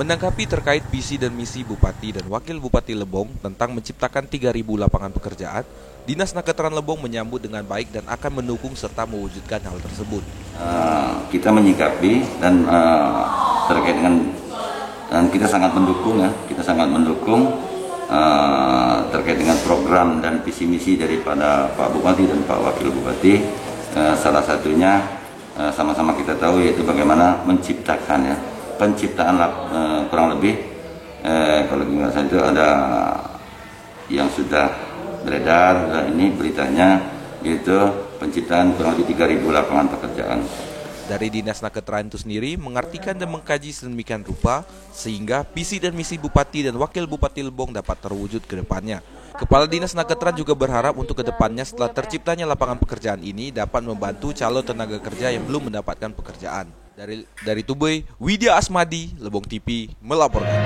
Menanggapi terkait visi dan misi Bupati dan Wakil Bupati Lebong tentang menciptakan 3.000 lapangan pekerjaan, Dinas Naketran Lebong menyambut dengan baik dan akan mendukung serta mewujudkan hal tersebut. Kita menyikapi dan terkait dengan dan kita sangat mendukung terkait dengan program dan visi misi daripada Pak Bupati dan Pak Wakil Bupati. Salah satunya sama-sama kita tahu yaitu bagaimana menciptakan penciptaan kurang lebih kalau nggak salah itu ada yang sudah beredar dan ini beritanya yaitu penciptaan kurang lebih 3.000 lapangan pekerjaan. Dari Dinas Naketran itu sendiri mengartikan dan mengkaji sedemikian rupa sehingga visi dan misi Bupati dan Wakil Bupati Lebong dapat terwujud ke depannya. Kepala Dinas Naketran juga berharap untuk ke depannya setelah terciptanya lapangan pekerjaan ini dapat membantu calon tenaga kerja yang belum mendapatkan pekerjaan. Dari Tubei, Widya Asmadi, Lebong TV melaporkan.